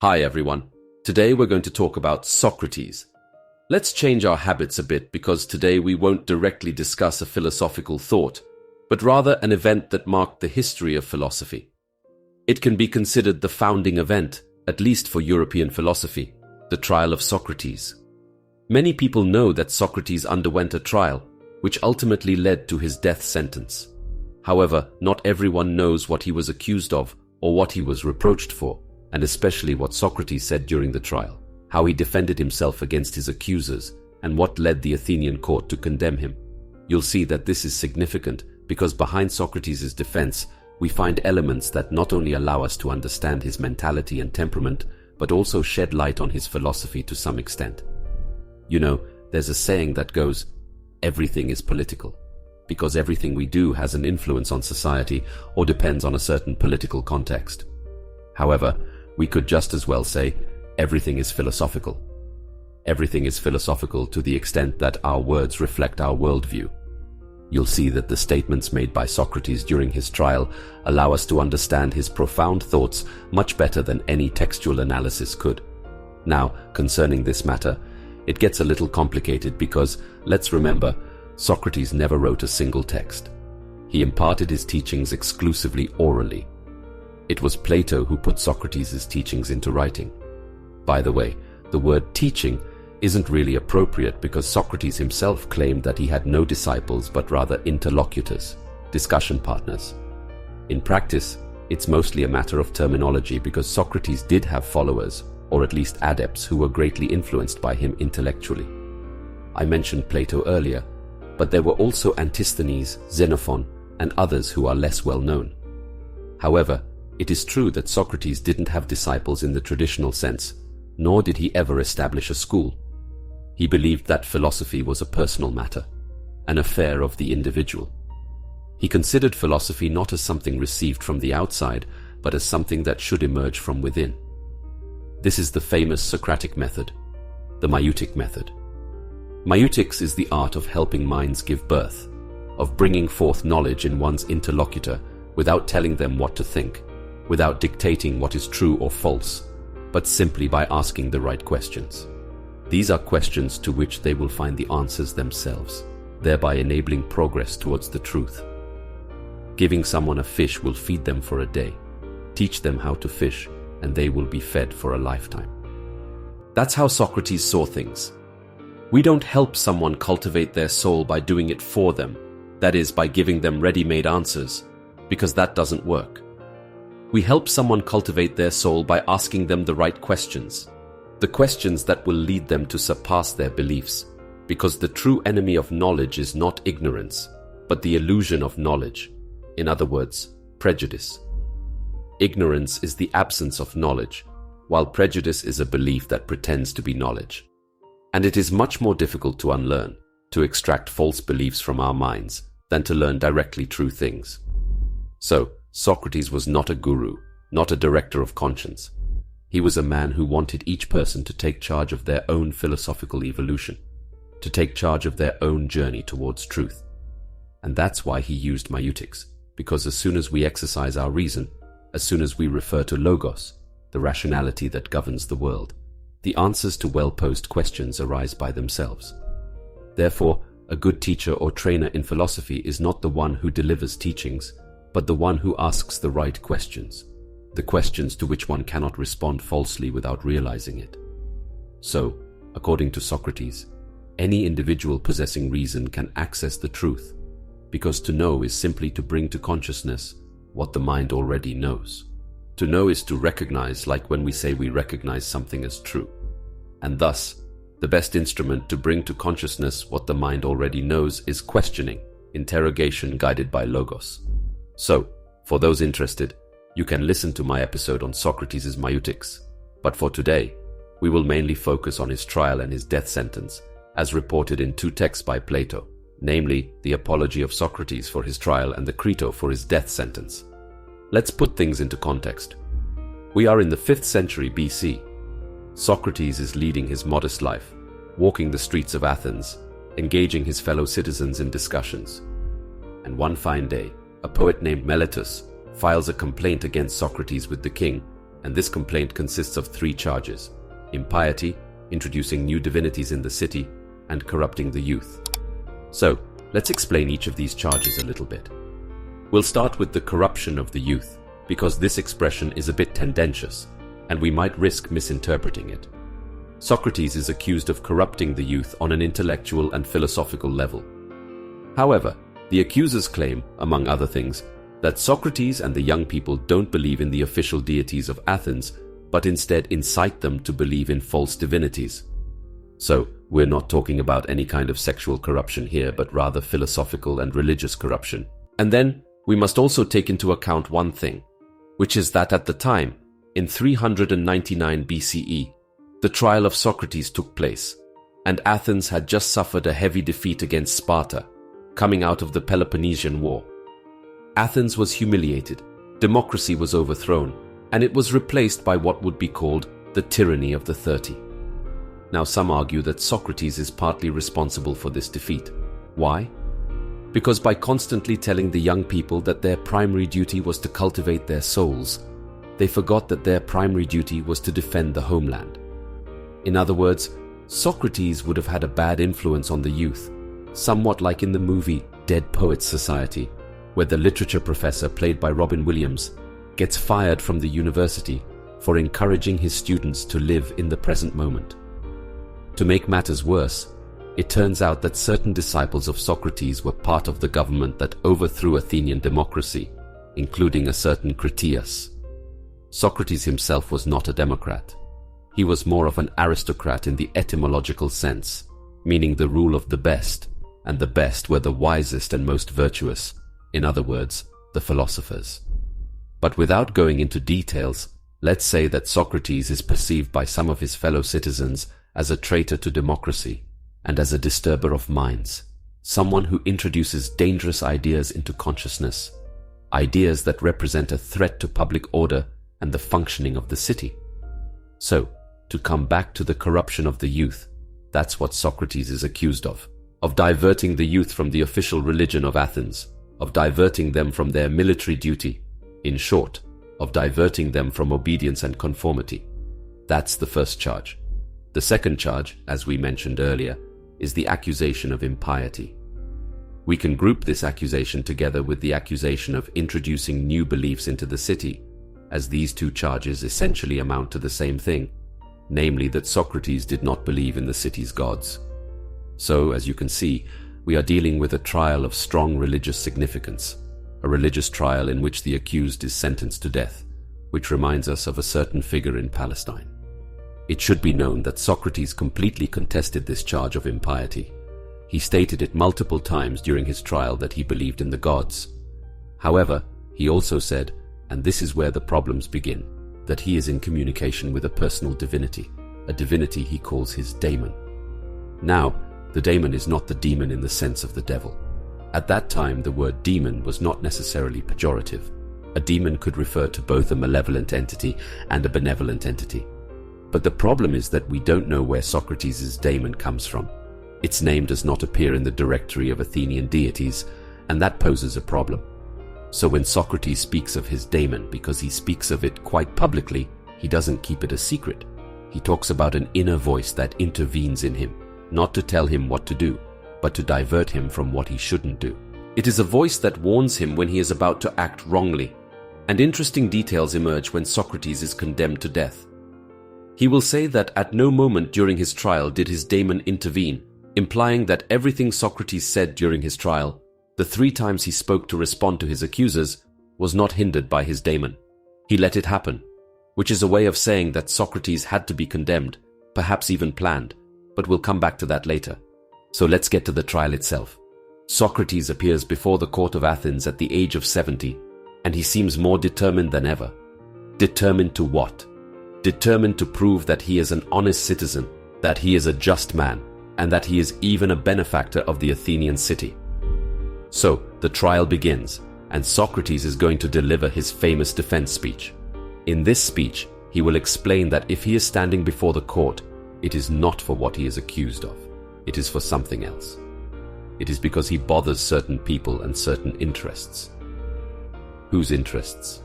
Hi everyone. Today we're going to talk about Socrates. Let's change our habits a bit because today we won't directly discuss a philosophical thought, but rather an event that marked the history of philosophy. It can be considered the founding event, at least for European philosophy, the trial of Socrates. Many people know that Socrates underwent a trial, which ultimately led to his death sentence. However, not everyone knows what he was accused of or what he was reproached for, and especially what Socrates said during the trial, how he defended himself against his accusers, and what led the Athenian court to condemn him. You'll see that this is significant because behind Socrates' defense, we find elements that not only allow us to understand his mentality and temperament, but also shed light on his philosophy to some extent. You know, there's a saying that goes, everything is political, because everything we do has an influence on society or depends on a certain political context. However, we could just as well say, everything is philosophical. Everything is philosophical to the extent that our words reflect our worldview. You'll see that the statements made by Socrates during his trial allow us to understand his profound thoughts much better than any textual analysis could. Now, concerning this matter, it gets a little complicated because, let's remember, Socrates never wrote a single text. He imparted his teachings exclusively orally. It was Plato who put Socrates' teachings into writing. By the way, the word teaching isn't really appropriate because Socrates himself claimed that he had no disciples but rather interlocutors, discussion partners. In practice, it's mostly a matter of terminology because Socrates did have followers, or at least adepts, who were greatly influenced by him intellectually. I mentioned Plato earlier, but there were also Antisthenes, Xenophon, and others who are less well known. However, it is true that Socrates didn't have disciples in the traditional sense, nor did he ever establish a school. He believed that philosophy was a personal matter, an affair of the individual. He considered philosophy not as something received from the outside, but as something that should emerge from within. This is the famous Socratic method, the maieutic method. Maieutic is the art of helping minds give birth, of bringing forth knowledge in one's interlocutor without telling them what to think, without dictating what is true or false, but simply by asking the right questions. These are questions to which they will find the answers themselves, thereby enabling progress towards the truth. Giving someone a fish will feed them for a day. Teach them how to fish, and they will be fed for a lifetime. That's how Socrates saw things. We don't help someone cultivate their soul by doing it for them, that is, by giving them ready-made answers, because that doesn't work. We help someone cultivate their soul by asking them the right questions, the questions that will lead them to surpass their beliefs, because the true enemy of knowledge is not ignorance, but the illusion of knowledge. In other words, prejudice. Ignorance is the absence of knowledge, while prejudice is a belief that pretends to be knowledge. And it is much more difficult to unlearn, to extract false beliefs from our minds, than to learn directly true things. So, Socrates was not a guru, not a director of conscience. He was a man who wanted each person to take charge of their own philosophical evolution, to take charge of their own journey towards truth. And that's why he used maieutic, because as soon as we exercise our reason, as soon as we refer to logos, the rationality that governs the world, the answers to well-posed questions arise by themselves. Therefore, a good teacher or trainer in philosophy is not the one who delivers teachings, but the one who asks the right questions, the questions to which one cannot respond falsely without realizing it. So, according to Socrates, any individual possessing reason can access the truth, because to know is simply to bring to consciousness what the mind already knows. To know is to recognize, like when we say we recognize something as true. And thus, the best instrument to bring to consciousness what the mind already knows is questioning, interrogation guided by logos. So, for those interested, you can listen to my episode on Socrates' maieutic. But for today, we will mainly focus on his trial and his death sentence, as reported in two texts by Plato, namely the Apology of Socrates for his trial and the Crito for his death sentence. Let's put things into context. We are in the 5th century BC. Socrates is leading his modest life, walking the streets of Athens, engaging his fellow citizens in discussions. And one fine day, a poet named Meletus files a complaint against Socrates with the king, and this complaint consists of 3 charges: impiety, introducing new divinities in the city, and corrupting the youth. So, let's explain each of these charges a little bit. We'll start with the corruption of the youth, because this expression is a bit tendentious, and we might risk misinterpreting it. Socrates is accused of corrupting the youth on an intellectual and philosophical level. However, the accusers claim, among other things, that Socrates and the young people don't believe in the official deities of Athens, but instead incite them to believe in false divinities. So, we're not talking about any kind of sexual corruption here, but rather philosophical and religious corruption. And then, we must also take into account one thing, which is that at the time, in 399 BCE, the trial of Socrates took place, and Athens had just suffered a heavy defeat against Sparta, coming out of the Peloponnesian War. Athens was humiliated, democracy was overthrown, and it was replaced by what would be called the tyranny of the 30. Now some argue that Socrates is partly responsible for this defeat. Why? Because by constantly telling the young people that their primary duty was to cultivate their souls, they forgot that their primary duty was to defend the homeland. In other words, Socrates would have had a bad influence on the youth, somewhat like in the movie Dead Poets Society, where the literature professor, played by Robin Williams, gets fired from the university for encouraging his students to live in the present moment. To make matters worse, it turns out that certain disciples of Socrates were part of the government that overthrew Athenian democracy, including a certain Critias. Socrates himself was not a democrat. He was more of an aristocrat in the etymological sense, meaning the rule of the best, and the best were the wisest and most virtuous, in other words, the philosophers. But without going into details, let's say that Socrates is perceived by some of his fellow citizens as a traitor to democracy and as a disturber of minds, someone who introduces dangerous ideas into consciousness, ideas that represent a threat to public order and the functioning of the city. So, to come back to the corruption of the youth, that's what Socrates is accused of diverting the youth from the official religion of Athens, of diverting them from their military duty, in short, of diverting them from obedience and conformity. That's the first charge. The second charge, as we mentioned earlier, is the accusation of impiety. We can group this accusation together with the accusation of introducing new beliefs into the city, as these 2 charges essentially amount to the same thing, namely that Socrates did not believe in the city's gods. So, as you can see, we are dealing with a trial of strong religious significance, a religious trial in which the accused is sentenced to death, which reminds us of a certain figure in Palestine. It should be known that Socrates completely contested this charge of impiety. He stated it multiple times during his trial that he believed in the gods. However, he also said, and this is where the problems begin, that he is in communication with a personal divinity, a divinity he calls his daemon. Now, the daemon is not the demon in the sense of the devil. At that time, the word demon was not necessarily pejorative. A demon could refer to both a malevolent entity and a benevolent entity. But the problem is that we don't know where Socrates' daemon comes from. Its name does not appear in the directory of Athenian deities, and that poses a problem. So when Socrates speaks of his daemon, because he speaks of it quite publicly, he doesn't keep it a secret. He talks about an inner voice that intervenes in him, not to tell him what to do, but to divert him from what he shouldn't do. It is a voice that warns him when he is about to act wrongly, and interesting details emerge when Socrates is condemned to death. He will say that at no moment during his trial did his daemon intervene, implying that everything Socrates said during his trial, the 3 times he spoke to respond to his accusers, was not hindered by his daemon. He let it happen, which is a way of saying that Socrates had to be condemned, perhaps even planned, but we'll come back to that later. So let's get to the trial itself. Socrates appears before the court of Athens at the age of 70, and he seems more determined than ever. Determined to what? Determined to prove that he is an honest citizen, that he is a just man, and that he is even a benefactor of the Athenian city. So, the trial begins, and Socrates is going to deliver his famous defense speech. In this speech, he will explain that if he is standing before the court, it is not for what he is accused of. It is for something else. It is because he bothers certain people and certain interests. Whose interests?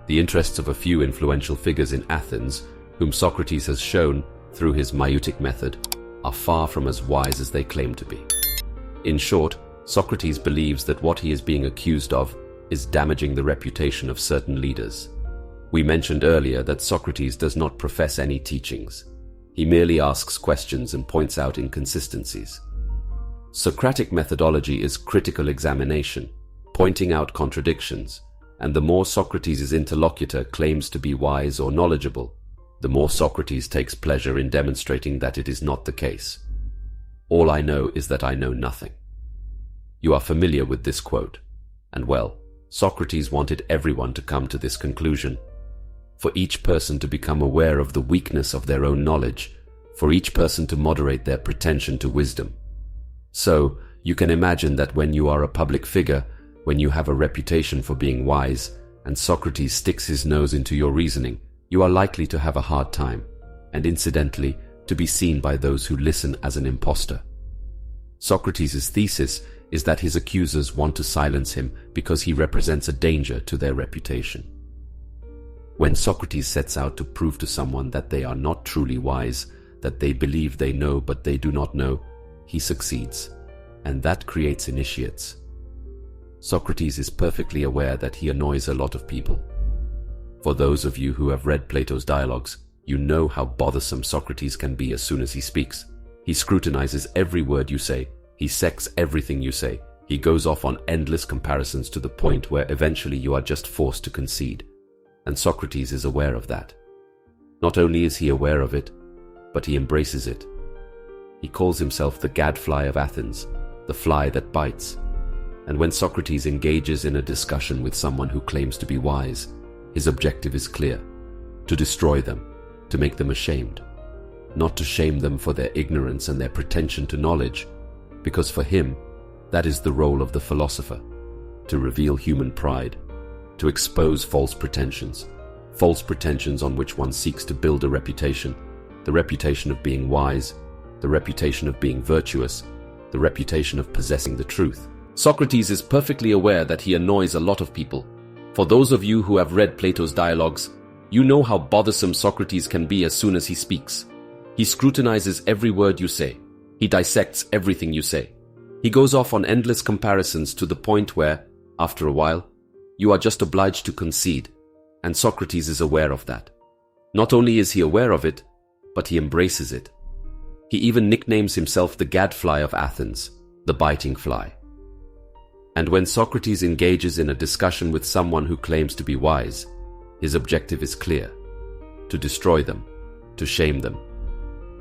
The interests of a few influential figures in Athens, whom Socrates has shown through his maieutic method, are far from as wise as they claim to be. In short, Socrates believes that what he is being accused of is damaging the reputation of certain leaders. We mentioned earlier that Socrates does not profess any teachings. He merely asks questions and points out inconsistencies. Socratic methodology is critical examination, pointing out contradictions, and the more Socrates' interlocutor claims to be wise or knowledgeable, the more Socrates takes pleasure in demonstrating that it is not the case. All I know is that I know nothing. You are familiar with this quote, and well, Socrates wanted everyone to come to this conclusion. For each person to become aware of the weakness of their own knowledge, for each person to moderate their pretension to wisdom. So, you can imagine that when you are a public figure, when you have a reputation for being wise, and Socrates sticks his nose into your reasoning, you are likely to have a hard time, and incidentally, to be seen by those who listen as an impostor. Socrates' thesis is that his accusers want to silence him because he represents a danger to their reputation. When Socrates sets out to prove to someone that they are not truly wise, that they believe they know but they do not know, he succeeds, and that creates initiates. Socrates is perfectly aware that he annoys a lot of people. For those of you who have read Plato's dialogues, you know how bothersome Socrates can be as soon as he speaks. He scrutinizes every word you say, he sects everything you say, he goes off on endless comparisons to the point where eventually you are just forced to concede. And Socrates is aware of that. Not only is he aware of it, but he embraces it. He calls himself the gadfly of Athens, the fly that bites. And when Socrates engages in a discussion with someone who claims to be wise, his objective is clear: to destroy them, to make them ashamed. Not to shame them for their ignorance and their pretension to knowledge, because for him, that is the role of the philosopher: to reveal human pride, to expose false pretensions on which one seeks to build a reputation, the reputation of being wise, the reputation of being virtuous, the reputation of possessing the truth. Socrates is perfectly aware that he annoys a lot of people. For those of you who have read Plato's dialogues, you know how bothersome Socrates can be as soon as he speaks. He scrutinizes every word you say. He dissects everything you say. He goes off on endless comparisons to the point where, after a while, you are just obliged to concede, and Socrates is aware of that. Not only is he aware of it, but he embraces it. He even nicknames himself the gadfly of Athens, the biting fly. And when Socrates engages in a discussion with someone who claims to be wise, his objective is clear: to destroy them, to shame them.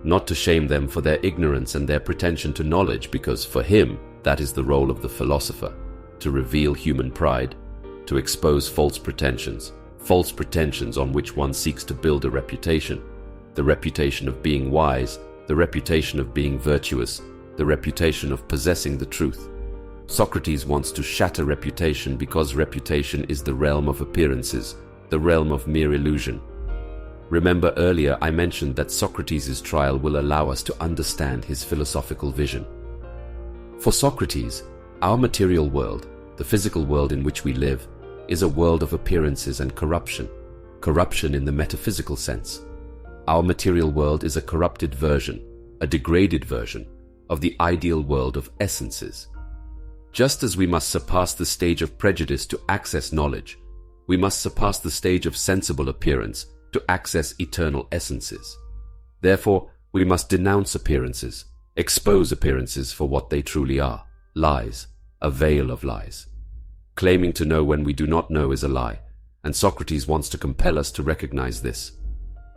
Not to shame them for their ignorance and their pretension to knowledge, because for him, that is the role of the philosopher: to reveal human pride, to expose false pretensions on which one seeks to build a reputation, the reputation of being wise, the reputation of being virtuous, the reputation of possessing the truth. Socrates wants to shatter reputation because reputation is the realm of appearances, the realm of mere illusion. Remember earlier I mentioned that Socrates' trial will allow us to understand his philosophical vision. For Socrates, our material world, the physical world in which we live, is a world of appearances and corruption in the metaphysical sense. Our material world is a corrupted version, a degraded version, of the ideal world of essences. Just as we must surpass the stage of prejudice to access knowledge, we must surpass the stage of sensible appearance to access eternal essences. Therefore, we must denounce appearances, expose appearances for what they truly are: lies, a veil of lies. Claiming to know when we do not know is a lie, and Socrates wants to compel us to recognize this.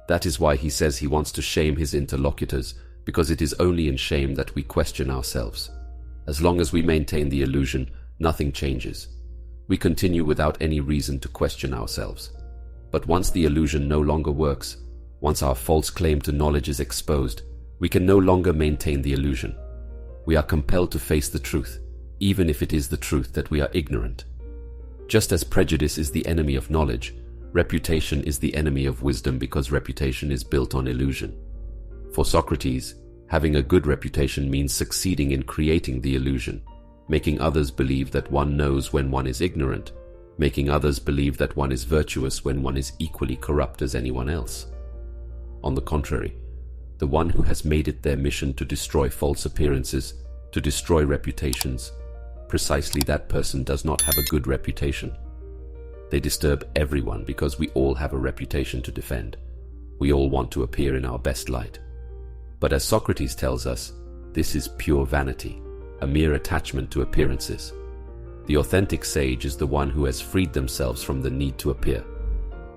That is why he says he wants to shame his interlocutors, because it is only in shame that we question ourselves. As long as we maintain the illusion, nothing changes. We continue without any reason to question ourselves. But once the illusion no longer works, once our false claim to knowledge is exposed, we can no longer maintain the illusion. We are compelled to face the truth, even if it is the truth that we are ignorant. Just as prejudice is the enemy of knowledge, reputation is the enemy of wisdom, because reputation is built on illusion. For Socrates, having a good reputation means succeeding in creating the illusion, making others believe that one knows when one is ignorant, making others believe that one is virtuous when one is equally corrupt as anyone else. On the contrary, the one who has made it their mission to destroy false appearances, to destroy reputations, precisely that person does not have a good reputation. They disturb everyone because we all have a reputation to defend. We all want to appear in our best light. But as Socrates tells us, this is pure vanity, a mere attachment to appearances. The authentic sage is the one who has freed themselves from the need to appear,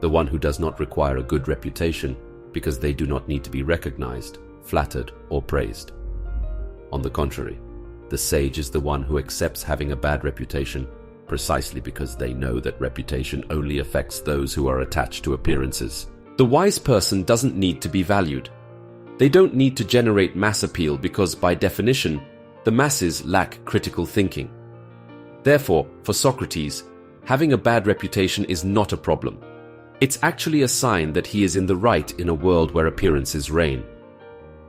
the one who does not require a good reputation because they do not need to be recognized, flattered, or praised. On the contrary, the sage is the one who accepts having a bad reputation precisely because they know that reputation only affects those who are attached to appearances. The wise person doesn't need to be valued. They don't need to generate mass appeal because, by definition, the masses lack critical thinking. Therefore, for Socrates, having a bad reputation is not a problem. It's actually a sign that he is in the right in a world where appearances reign.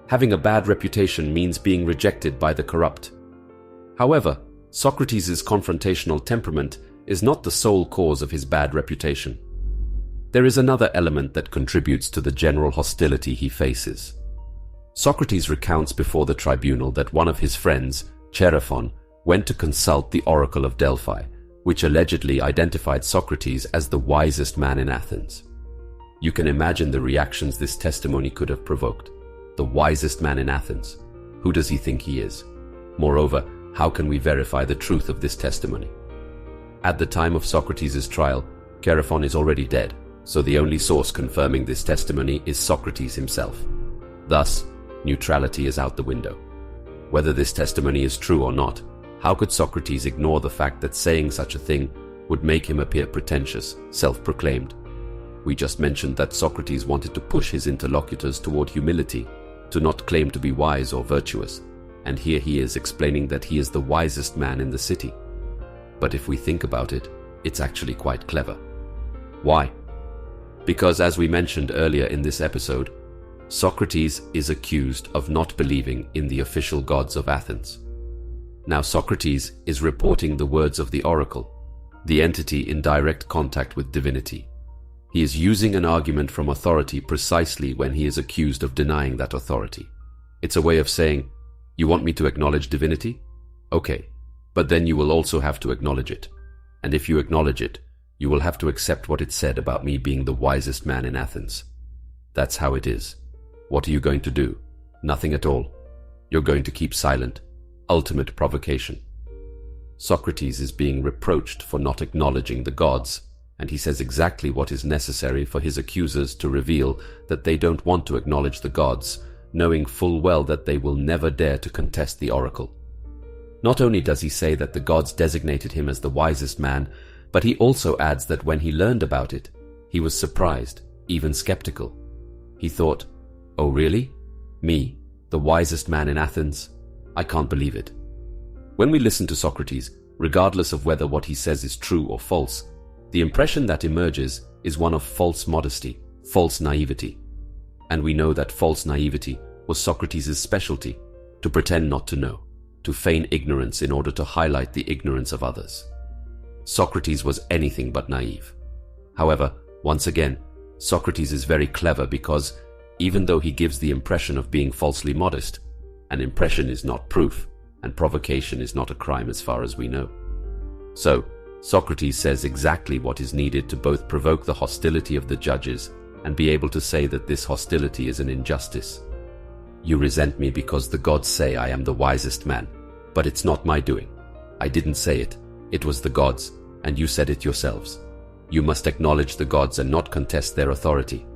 Having a bad reputation means being rejected by the corrupt. However, Socrates' confrontational temperament is not the sole cause of his bad reputation. There is another element that contributes to the general hostility he faces. Socrates recounts before the tribunal that one of his friends, Chaerephon, went to consult the oracle of Delphi, which allegedly identified Socrates as the wisest man in Athens. You can imagine the reactions this testimony could have provoked. The wisest man in Athens. Who does he think he is? Moreover, how can we verify the truth of this testimony? At the time of Socrates' trial, Chaerephon is already dead, so the only source confirming this testimony is Socrates himself. Thus, neutrality is out the window. Whether this testimony is true or not, how could Socrates ignore the fact that saying such a thing would make him appear pretentious, self-proclaimed? We just mentioned that Socrates wanted to push his interlocutors toward humility, to not claim to be wise or virtuous, and here he is explaining that he is the wisest man in the city. But if we think about it, it's actually quite clever. Why? Because, as we mentioned earlier in this episode, Socrates is accused of not believing in the official gods of Athens. Now Socrates is reporting the words of the oracle, the entity in direct contact with divinity. He is using an argument from authority precisely when he is accused of denying that authority. It's a way of saying, you want me to acknowledge divinity? Okay, but then you will also have to acknowledge it. And if you acknowledge it, you will have to accept what it said about me being the wisest man in Athens. That's how it is. What are you going to do? Nothing at all. You're going to keep silent. Ultimate provocation. Socrates is being reproached for not acknowledging the gods, and he says exactly what is necessary for his accusers to reveal that they don't want to acknowledge the gods, knowing full well that they will never dare to contest the oracle. Not only does he say that the gods designated him as the wisest man, but he also adds that when he learned about it, he was surprised, even skeptical. He thought, oh really? Me, the wisest man in Athens? I can't believe it. When we listen to Socrates, regardless of whether what he says is true or false, the impression that emerges is one of false modesty, false naivety. And we know that false naivety was Socrates' specialty, to pretend not to know, to feign ignorance in order to highlight the ignorance of others. Socrates was anything but naive. However, once again, Socrates is very clever because, even though he gives the impression of being falsely modest, an impression is not proof, and provocation is not a crime as far as we know. So, Socrates says exactly what is needed to both provoke the hostility of the judges and be able to say that this hostility is an injustice. You resent me because the gods say I am the wisest man, but it's not my doing. I didn't say it. It was the gods, and you said it yourselves. You must acknowledge the gods and not contest their authority.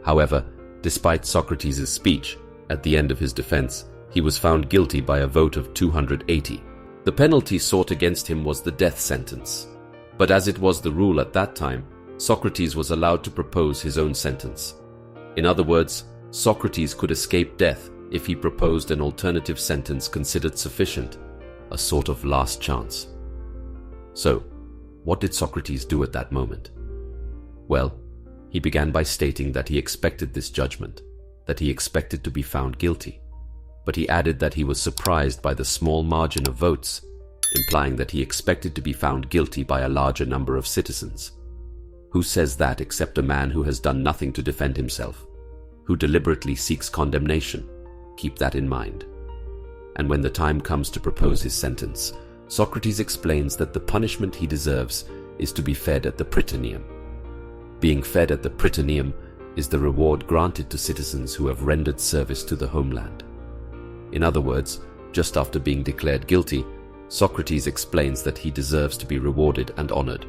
However, despite Socrates' speech, at the end of his defense, he was found guilty by a vote of 280. The penalty sought against him was the death sentence. But as it was the rule at that time, Socrates was allowed to propose his own sentence. In other words, Socrates could escape death if he proposed an alternative sentence considered sufficient, a sort of last chance. So, what did Socrates do at that moment? Well, he began by stating that he expected this judgment, that he expected to be found guilty. But he added that he was surprised by the small margin of votes. implying that he expected to be found guilty by a larger number of citizens. Who says that except a man who has done nothing to defend himself, who deliberately seeks condemnation? Keep that in mind. And when the time comes to propose his sentence, Socrates explains that the punishment he deserves is to be fed at the Prytaneum. Being fed at the Prytaneum is the reward granted to citizens who have rendered service to the homeland. In other words, just after being declared guilty, Socrates explains that he deserves to be rewarded and honored.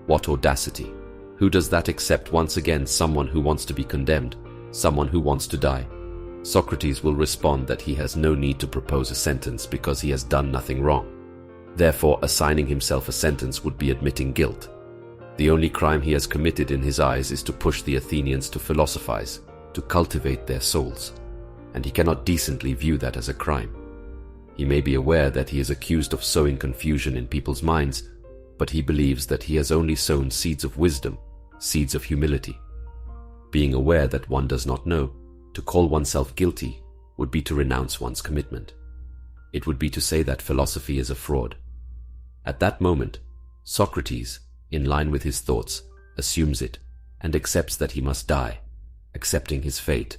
What audacity! Who does that except once again someone who wants to be condemned, someone who wants to die? Socrates will respond that he has no need to propose a sentence because he has done nothing wrong. Therefore, assigning himself a sentence would be admitting guilt. The only crime he has committed in his eyes is to push the Athenians to philosophize, to cultivate their souls, and he cannot decently view that as a crime. He may be aware that he is accused of sowing confusion in people's minds, but he believes that he has only sown seeds of wisdom, seeds of humility. Being aware that one does not know, to call oneself guilty would be to renounce one's commitment. It would be to say that philosophy is a fraud. At that moment, Socrates, in line with his thoughts, assumes it and accepts that he must die, accepting his fate,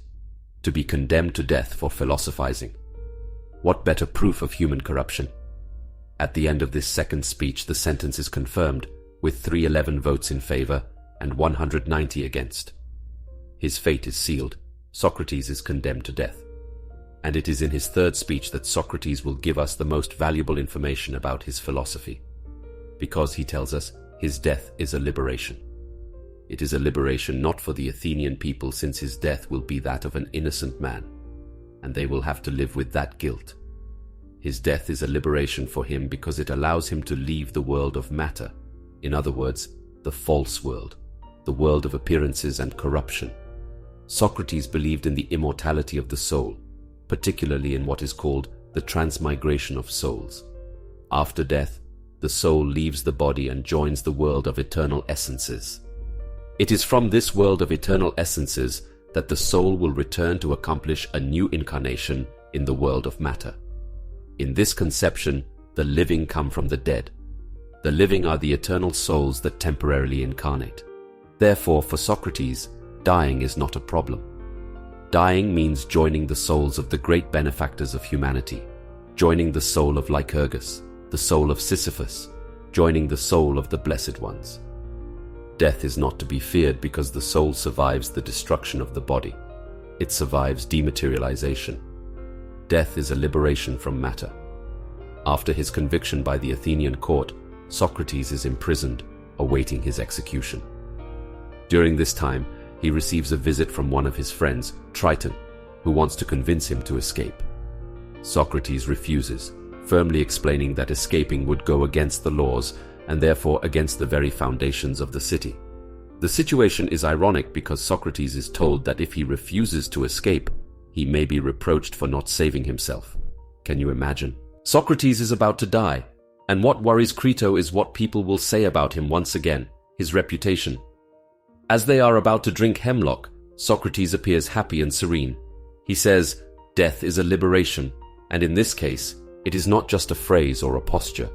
to be condemned to death for philosophizing. What better proof of human corruption? At the end of this second speech, the sentence is confirmed, with 311 votes in favor and 190 against. His fate is sealed. Socrates is condemned to death. And it is in his third speech that Socrates will give us the most valuable information about his philosophy, because he tells us his death is a liberation. It is a liberation not for the Athenian people, since his death will be that of an innocent man, and they will have to live with that guilt. His death is a liberation for him because it allows him to leave the world of matter, in other words, the false world, the world of appearances and corruption. Socrates believed in the immortality of the soul, particularly in what is called the transmigration of souls. After death, the soul leaves the body and joins the world of eternal essences. It is from this world of eternal essences that the soul will return to accomplish a new incarnation in the world of matter. In this conception, the living come from the dead. The living are the eternal souls that temporarily incarnate. Therefore, for Socrates, dying is not a problem. Dying means joining the souls of the great benefactors of humanity, joining the soul of Lycurgus, the soul of Sisyphus, joining the soul of the blessed ones. Death is not to be feared because the soul survives the destruction of the body. It survives dematerialization. Death is a liberation from matter. After his conviction by the Athenian court, Socrates is imprisoned, awaiting his execution. During this time, he receives a visit from one of his friends, Triton, who wants to convince him to escape. Socrates refuses, firmly explaining that escaping would go against the laws and therefore against the very foundations of the city. The situation is ironic because Socrates is told that if he refuses to escape, he may be reproached for not saving himself. Can you imagine? Socrates is about to die, and what worries Crito is what people will say about him once again, his reputation. As they are about to drink hemlock, Socrates appears happy and serene. He says, "Death is a liberation," and in this case, it is not just a phrase or a posture.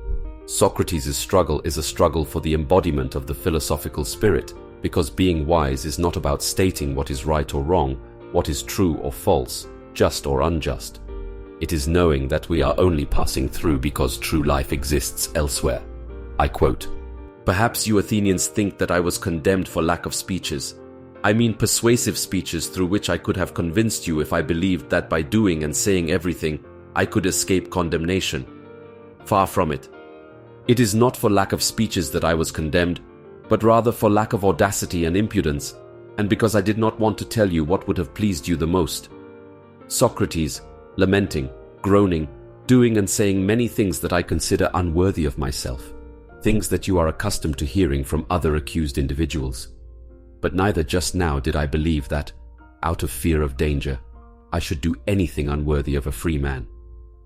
Socrates' struggle is a struggle for the embodiment of the philosophical spirit, because being wise is not about stating what is right or wrong, what is true or false, just or unjust. It is knowing that we are only passing through because true life exists elsewhere. I quote, "Perhaps you Athenians think that I was condemned for lack of speeches. I mean persuasive speeches through which I could have convinced you if I believed that by doing and saying everything, I could escape condemnation. Far from it. It is not for lack of speeches that I was condemned, but rather for lack of audacity and impudence, and because I did not want to tell you what would have pleased you the most. Socrates, lamenting, groaning, doing and saying many things that I consider unworthy of myself, things that you are accustomed to hearing from other accused individuals. But neither just now did I believe that, out of fear of danger, I should do anything unworthy of a free man,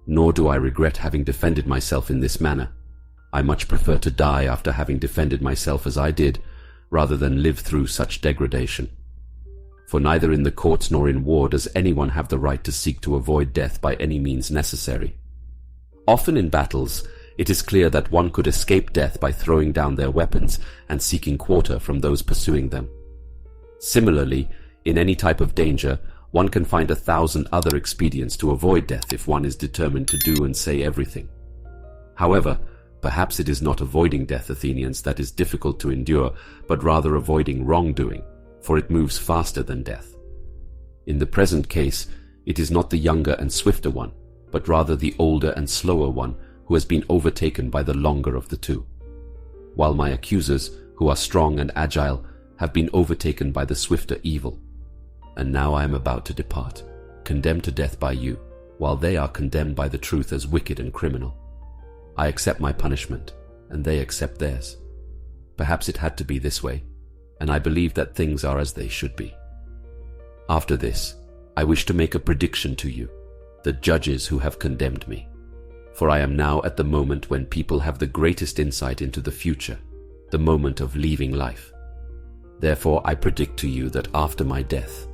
nor do I regret having defended myself in this manner. I much prefer to die after having defended myself as I did, rather than live through such degradation. For neither in the courts nor in war does anyone have the right to seek to avoid death by any means necessary. Often in battles, It is clear that one could escape death by throwing down their weapons and seeking quarter from those pursuing them. Similarly, in any type of danger, one can find 1,000 other expedients to avoid death if one is determined to do and say everything. However, perhaps it is not avoiding death, Athenians, that is difficult to endure, but rather avoiding wrongdoing, for it moves faster than death. In the present case, it is not the younger and swifter one, but rather the older and slower one who has been overtaken by the longer of the two, while my accusers, who are strong and agile, have been overtaken by the swifter evil. And now I am about to depart, condemned to death by you, while they are condemned by the truth as wicked and criminal. I accept my punishment, and they accept theirs. Perhaps it had to be this way, and I believe that things are as they should be. After this, I wish to make a prediction to you, the judges who have condemned me. For I am now at the moment when people have the greatest insight into the future, the moment of leaving life. Therefore, I predict to you that after my death,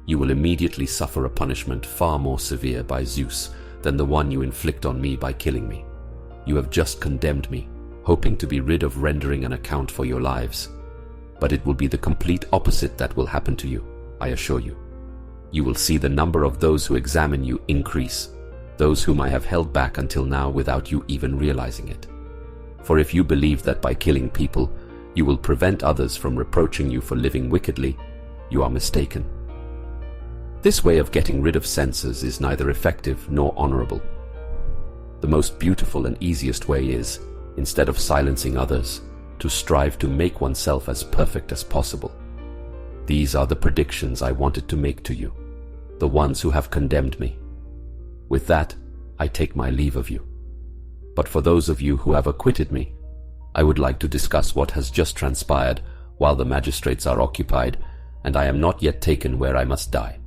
you will immediately suffer a punishment far more severe by Zeus than the one you inflict on me by killing me. You have just condemned me, hoping to be rid of rendering an account for your lives. But it will be the complete opposite that will happen to you, I assure you. You will see the number of those who examine you increase, those whom I have held back until now without you even realizing it. For if you believe that by killing people, you will prevent others from reproaching you for living wickedly, you are mistaken. This way of getting rid of censors is neither effective nor honorable. The most beautiful and easiest way is, instead of silencing others, to strive to make oneself as perfect as possible. These are the predictions I wanted to make to you, the ones who have condemned me. With that, I take my leave of you. But for those of you who have acquitted me, I would like to discuss what has just transpired while the magistrates are occupied and I am not yet taken where I must die.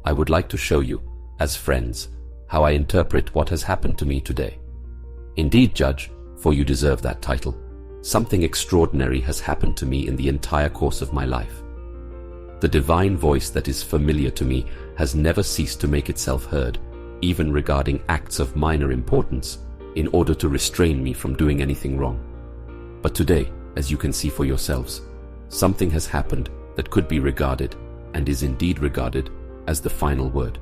I would like to show you, as friends, how I interpret what has happened to me today. Indeed, Judge, for you deserve that title, something extraordinary has happened to me in the entire course of my life. The divine voice that is familiar to me has never ceased to make itself heard, even regarding acts of minor importance, in order to restrain me from doing anything wrong. But today, as you can see for yourselves, something has happened that could be regarded, and is indeed regarded, as the final word.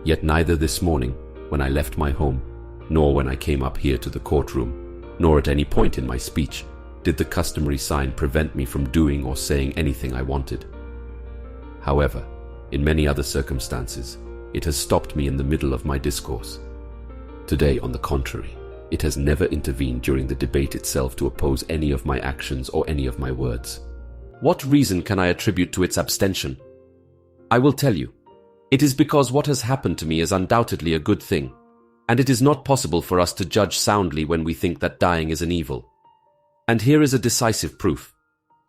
Yet neither this morning, when I left my home, nor when I came up here to the courtroom, nor at any point in my speech, did the customary sign prevent me from doing or saying anything I wanted. However, in many other circumstances, it has stopped me in the middle of my discourse. Today, on the contrary, it has never intervened during the debate itself to oppose any of my actions or any of my words. What reason can I attribute to its abstention? I will tell you. It is because what has happened to me is undoubtedly a good thing, and it is not possible for us to judge soundly when we think that dying is an evil. And here is a decisive proof.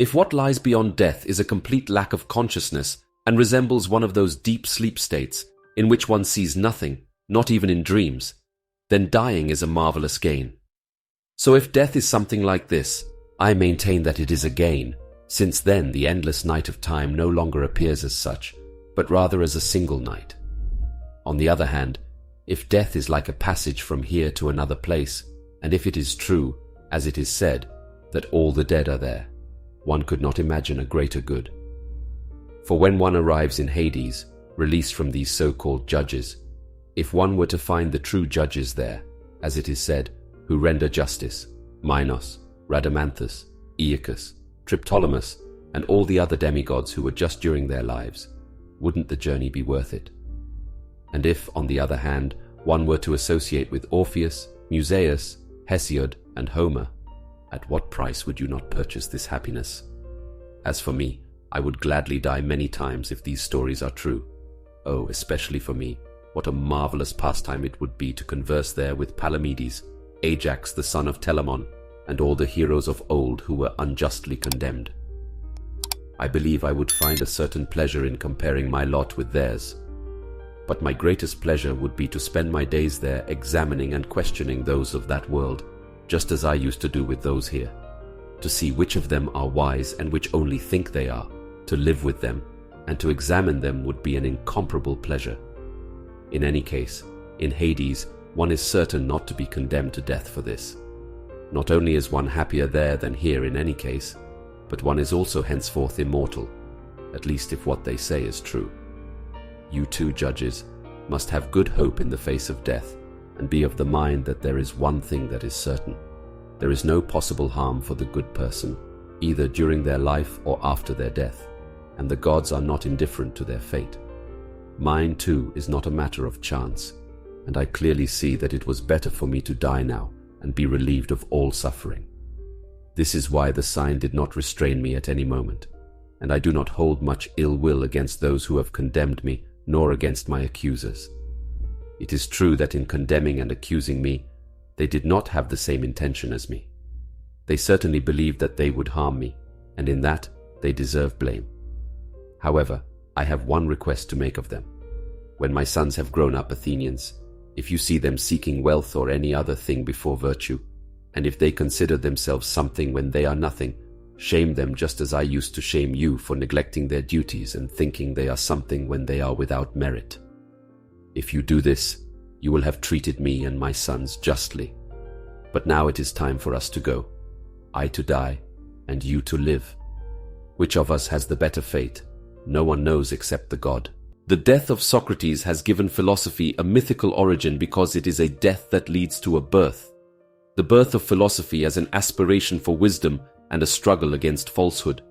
If what lies beyond death is a complete lack of consciousness and resembles one of those deep sleep states in which one sees nothing, not even in dreams, then dying is a marvelous gain. So if death is something like this, I maintain that it is a gain, since then the endless night of time no longer appears as such, but rather as a single night. On the other hand, if death is like a passage from here to another place, and if it is true, as it is said, that all the dead are there, one could not imagine a greater good. For when one arrives in Hades, released from these so-called judges, if one were to find the true judges there, as it is said, who render justice, Minos, Rhadamanthus, Aeacus, Triptolemus, and all the other demigods who were just during their lives, wouldn't the journey be worth it? And if, on the other hand, one were to associate with Orpheus, Musaeus, Hesiod, and Homer, at what price would you not purchase this happiness? As for me, I would gladly die many times if these stories are true. Oh, especially for me, what a marvelous pastime it would be to converse there with Palamedes, Ajax the son of Telamon, and all the heroes of old who were unjustly condemned. I believe I would find a certain pleasure in comparing my lot with theirs. But my greatest pleasure would be to spend my days there examining and questioning those of that world, just as I used to do with those here, to see which of them are wise and which only think they are, to live with them, and to examine them would be an incomparable pleasure. In any case, in Hades, one is certain not to be condemned to death for this. Not only is one happier there than here in any case, but one is also henceforth immortal, at least if what they say is true. You too, judges, must have good hope in the face of death, and be of the mind that there is one thing that is certain. There is no possible harm for the good person, either during their life or after their death, and the gods are not indifferent to their fate. Mine too is not a matter of chance, and I clearly see that it was better for me to die now and be relieved of all suffering. This is why the sign did not restrain me at any moment, and I do not hold much ill will against those who have condemned me, nor against my accusers. It is true that in condemning and accusing me, they did not have the same intention as me. They certainly believed that they would harm me, and in that they deserve blame. However, I have one request to make of them. When my sons have grown up, Athenians, if you see them seeking wealth or any other thing before virtue, and if they consider themselves something when they are nothing, shame them just as I used to shame you for neglecting their duties and thinking they are something when they are without merit. If you do this, you will have treated me and my sons justly. But now it is time for us to go, I to die, and you to live. Which of us has the better fate? No one knows except the God. The death of Socrates has given philosophy a mythical origin because it is a death that leads to a birth. The birth of philosophy as an aspiration for wisdom and a struggle against falsehood.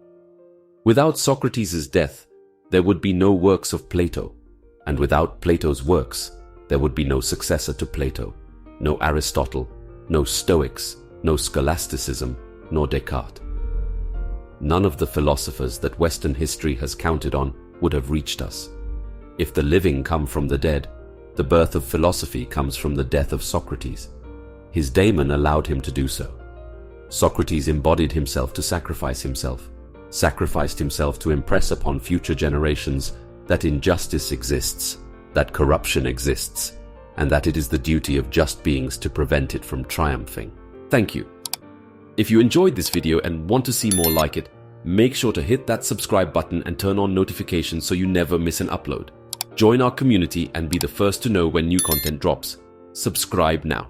Without Socrates' death, there would be no works of Plato, and without Plato's works, there would be no successor to Plato, no Aristotle, no Stoics, no scholasticism, nor Descartes. None of the philosophers that Western history has counted on would have reached us. If the living come from the dead, the birth of philosophy comes from the death of Socrates. His daemon allowed him to do so. Socrates embodied himself to sacrificed himself to impress upon future generations that injustice exists, that corruption exists, and that it is the duty of just beings to prevent it from triumphing. Thank you. If you enjoyed this video and want to see more like it, make sure to hit that subscribe button and turn on notifications so you never miss an upload. Join our community and be the first to know when new content drops. Subscribe now.